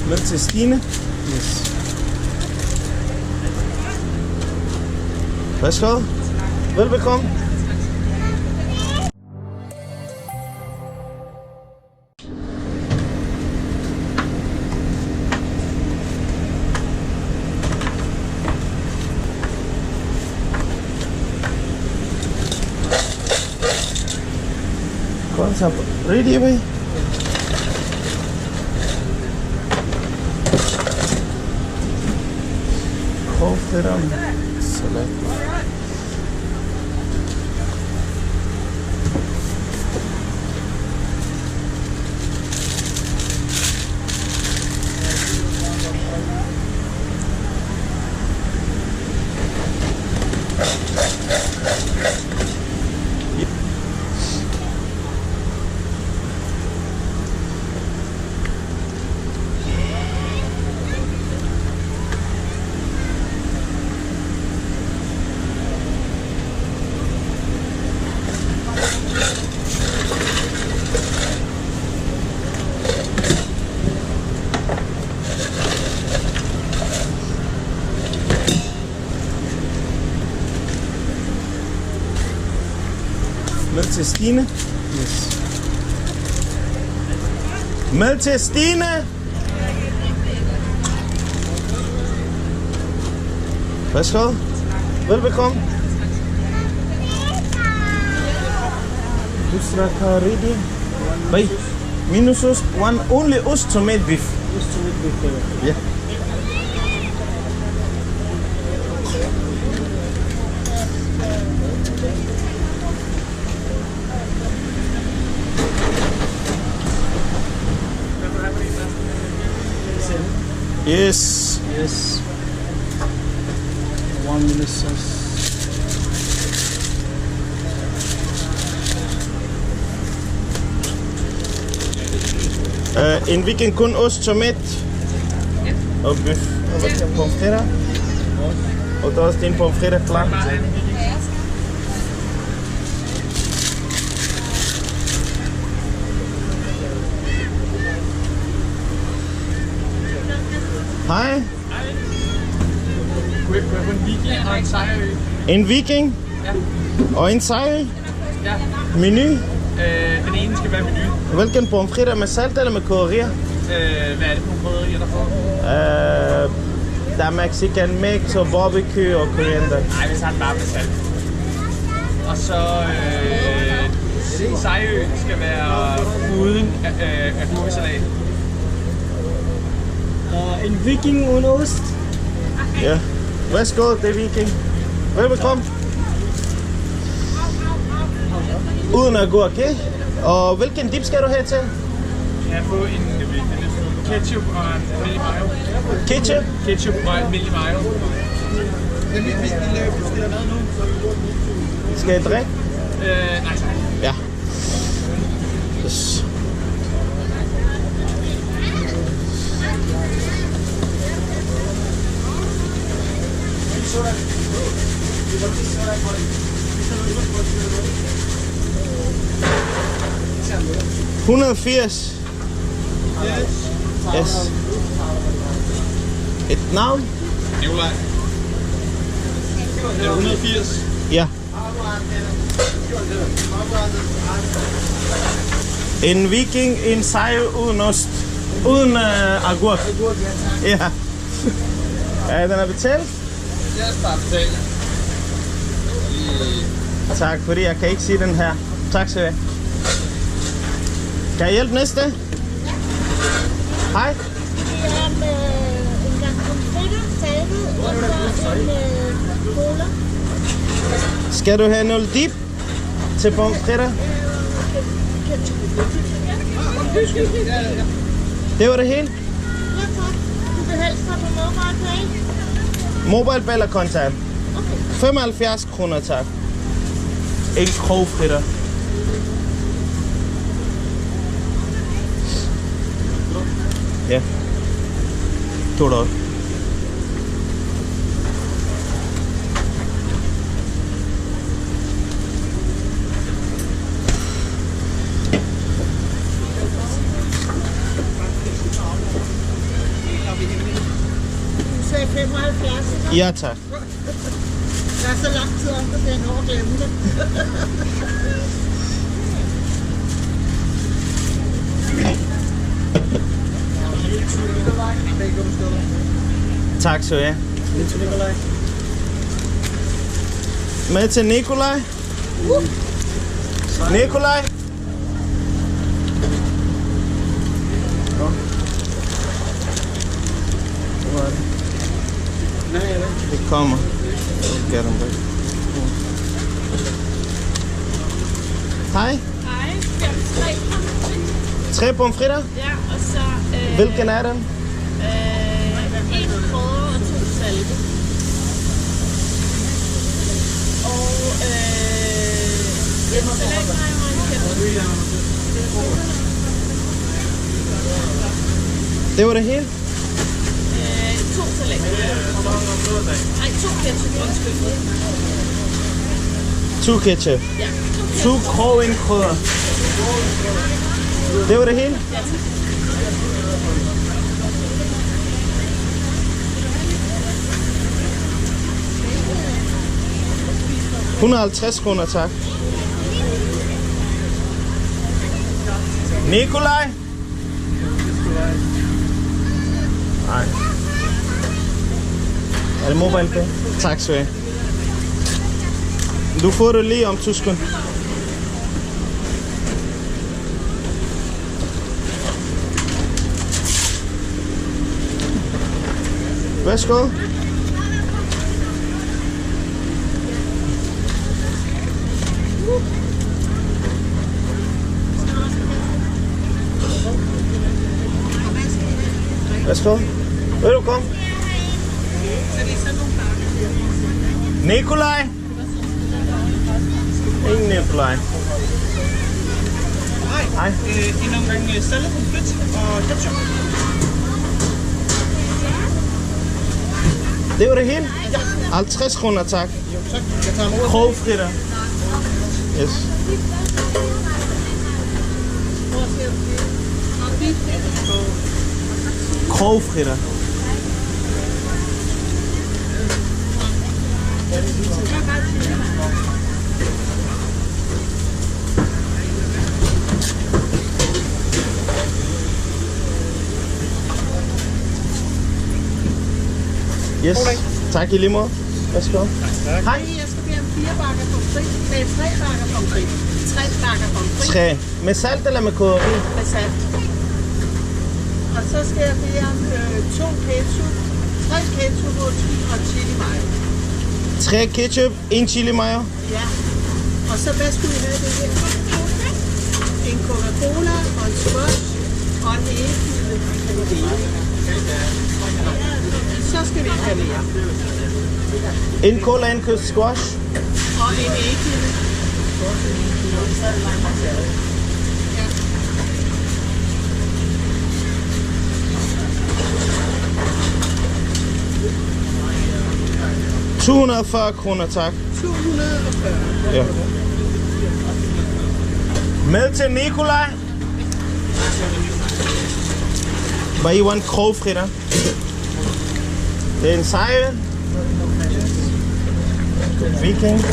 Med til Stine. Yes. Værsgo. Velbekomme. What's up? Ready, boy? Kofteram. Select. Med til Stine. Yes. Med til Stine. Værsgo. Velbekomme. Dusra karidi. Bhai. Minus ost. One only ost tomato beef. Ost tomato beef. Yeah. Yes. Yes. 1 minute sauce. En weekend kun ost, tomat og bøf. Og hvad skal pomfritter? Og der er også en pomfritter klar. Hej. Kunne jeg få en viking og en sejrø? En viking? Ja. Og en sejl? Ja. Menu? Den ene skal være menu. Hvilken pomfritter med salt eller med krydderier? Hvad er det for nogle krydderier, der får? Der er Mexican mix og barbecue og koriander. Nej, vi tager den bare med salt. Og så sejrø skal være uden agurkesalat. En viking uden ost. Ja. Værsgo, det er viking. Velbekomme. Uden agurk, okay? Og hvilken dip skal du have til? Jeg får en ketchup og en almindelig mayo. Ketchup? Ketchup og almindelig mayo. Vi stiller mad nu. Skal jeg drikke? Nej, tak. Ja. Yes. $180. Yes. Et navn? Nikolaj. Det er 180. Ja. En viking, en sejl uden ost. Uden agurk. Ja. Ja, den er betalt? Jeg skal bare betale. Tak, fordi jeg kan ikke sige den her. Tak skal du have. Kan jeg hjælpe næste? Hej. Det er med en gang pomfritter, saltet og så en cola. Skal du have noget dip til pomfritter? Det var det hele? Ja tak. Du vil helst have på MobilePay? Mobile eller kontant? Okay. 75 kroner, tak. En krogfritter. Ja. $2. 70. Ja, tak. Der er så lang tid om, at jeg når at glemme det. Tak skal du have. Med til Nikolaj. Nikolaj. Hvor er det? Det kommer. Get them back. Hej. Hej, jeg har 3 pomfritter. 3 pomfritter? Ja, og så... Hvilken er den? 1 krydder og 2 salte. Og en salatmaj og en kæppe. Det var det hele? 2 salatmajer. Nej, 2 ketchup, undskyld. 2 ketchup. Ja, 2 grove indkrydder. Det var det hele? Ja, tak. 150 kroner, tak. Nikolaj? Nej. Er det MobilePay? Tak skal du have. Du får det lige om 2 sekunder. Værsgo. Værsgo. Vil du komme? Nikolaj? Ingen Nikolaj. Hej. En omgang salat pomfrit og ketchup. Det var det hele? Ja. 50 kroner, tak. Jo, tak. Jeg tager imod. Krogfritter. Yes. Krogfritter. Yes. Tak i lige måde. Værsgo. Hej. Jeg skal bede om 4 bakker pomfrit. Nej, 3 bakker pomfrit. 3 bakker pomfrit 3. Med salt eller med krydderi? med salt. Og så skal jeg bede om 2 ketchup, 3 ketchup og chili mayo. 3 ketchup, 1 chili mayo. Ja. Og så hvad skulle I have det her? En Coca-Cola og en squash og en æggelide. Så skal vi have mere. En cola, en kød squash. Og en æggelide. Ja. 240 kroner, tak. 240. Ja. Med til Nikolaj. Hvad I want krogfritter? Det er en sejl. Viking.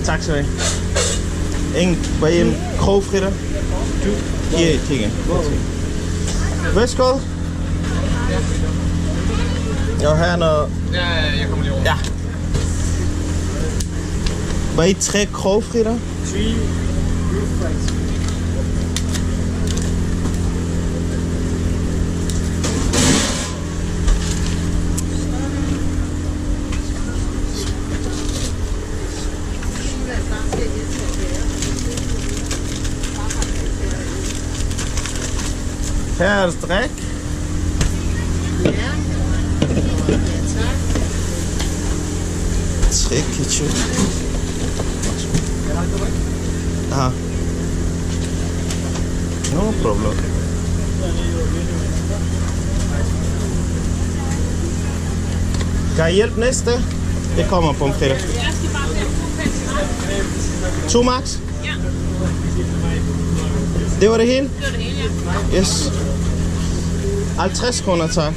Tak skal du have. Ingen, hvad I en krogfritter? Ja, kigge. Værsgo. Og her er noget... Ja, jeg kommer lige over. Ja. Hvad I 3 krogfritter? 3 roof fries. Her er det drik. Ja. Tak. 3 ketchup. Aha. No problem. Kan jeg hjælpe næste? Det kommer på en fredag. Jeg skal bare have 2 max? Ja. Det var det hele? Det var det hele, ja. Yes. 50 kroner, tak.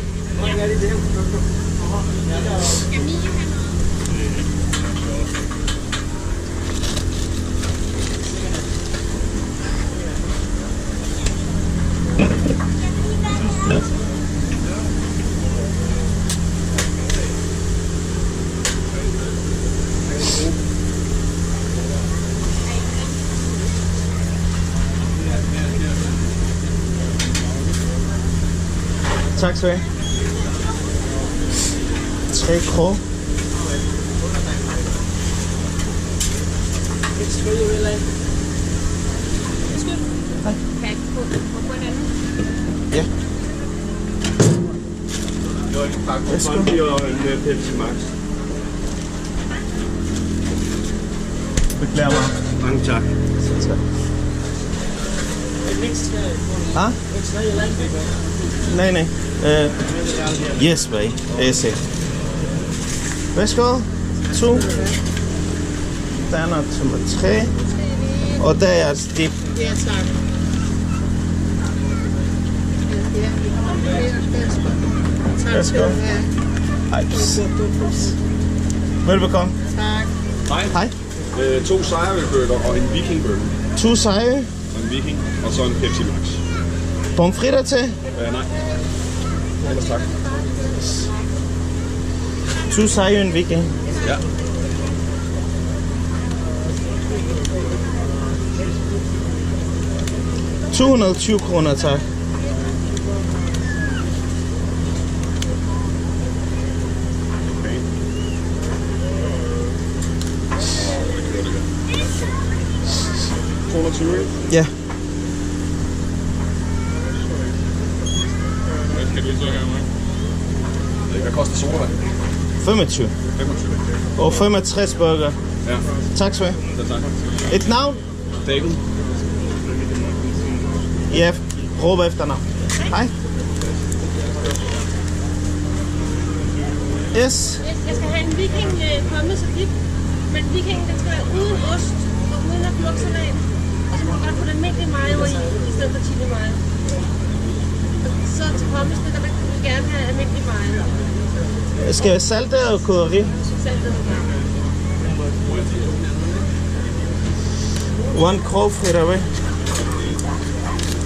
Tak skal du have. 3 krog. Hej. Ja. Værsgo. Beklager mig. Mange tak. Så tak. Huh? Nej. Yes, babe. Easy. Værsgo. 2. Der er noget nummer 3. Og der er et dip. Ja, tak. Tak skal du have. Velbekomme. Tak. Hej. 2 sejrølburger og en vikingburger. 2 seje. Og en viking, og så en Pepsi Max. Pomfritter til. Nej. Ellers tak. 2 seje en viking. Ja. DKK 220 kroner, tak. Ja. Hvad skal vi så her med? Hvad koster soda? 25. 25. Og 65 burger. Ja. Tak skal du have. Ja, tak. Et navn? David. Ja, råb efter navn. Hej. Yes. Jeg skal have en viking pommes og dip, men vikingen den skal være uden ost og uden agurksalat. Og så må du godt få den almindelige mayo i stedet for chili mayo. Så til pommes, der vil du gerne have almindelig mayo. Skal jeg salte og krydderi? Saltet. 1 krog fritter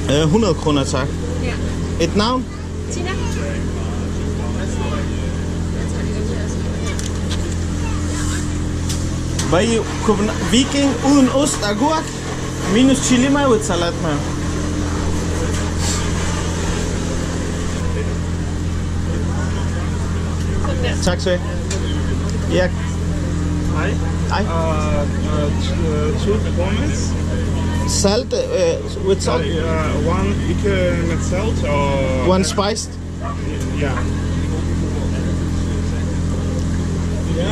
100 kroner, tak. Ja. Et navn? Tina? Hvad i viking uden ost og agurk? Minus chili mayo et salat med. Tak skal du have. Ja. Hej. Hej. 2 pommes. Salt with salt. One ikke med salt og... One spiced. Ja.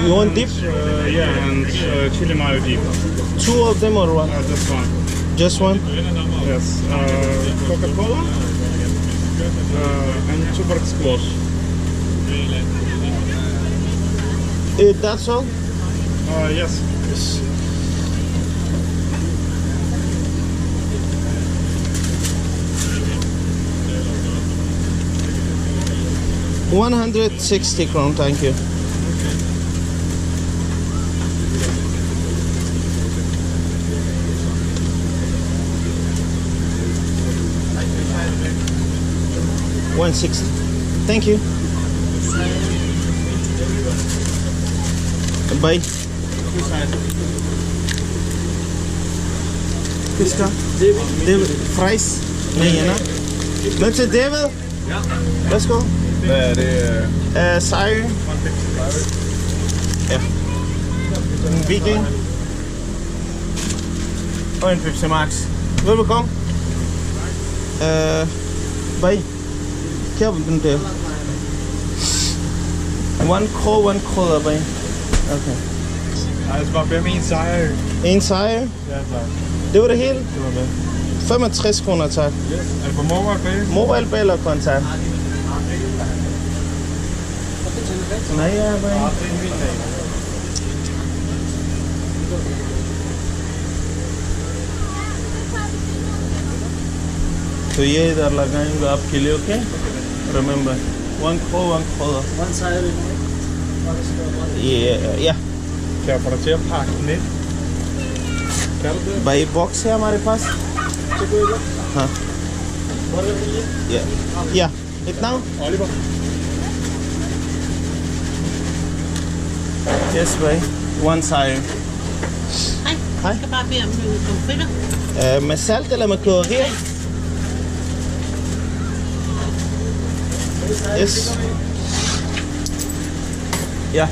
You want dip? Yeah, and chili mayo dip. 2 of them or one? Just one. Just one? Yes. Coca-Cola. And super squash. That's all? Yes. $160 crown, thank you. $160. Thank you. Bye. Kiska? David. Fries? Nej, ja. Hvem til David? Ja. Værsgo. Hvad er det? Sejre. Ja. En viking. Og en Pepsi Max. Velbekomme. Bye. Kære den der. 1 krog der bag. Okay. Nej, det var bare en sejr. En sejr? Ja, tak. Det var det hele? Det var det. 65 kroner, tak. Yes. Er det på mobile pay? Mobile pay eller kontant? Nej, ja, bag. Det er en vild dag. तो ये इधर लगाएंगे आपके लिए, okay? Remember. One quarter. One side. Yeah. Kan jeg få dig til at pakke den ind? Kan du det? भाई बॉक्स है हमारे पास. हाँ. Yeah. इतना? Oliver. Yes, भाई. One side. Hej. Hej. Jeg skal bare bede om nogle pomfritter. Med salt eller med krydderier? Yes. Ja.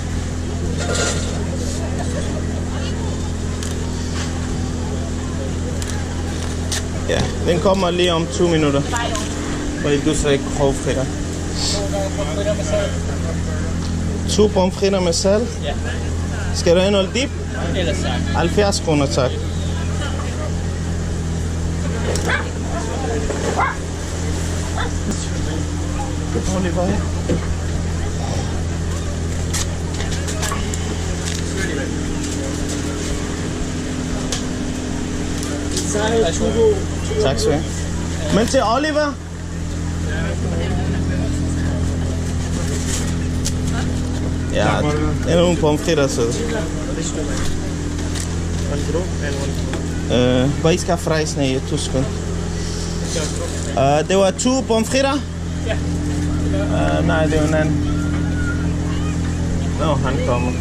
Ja, den kommer lige om 2 minutter. Fordi du så ikke grovfritter. 2 pomfritter med salt? Ja. Skal du have noget dip? Ellers tak. 70 kroner, tak. Oliver. Tak skal du have. Men til Oliver. Ja, det er nogle pomfritter, så. Hvad I skal have frejsene i Tyskland? Det var 2 pomfritter? Ja. Nej, det er en anden. Nå, han kommer.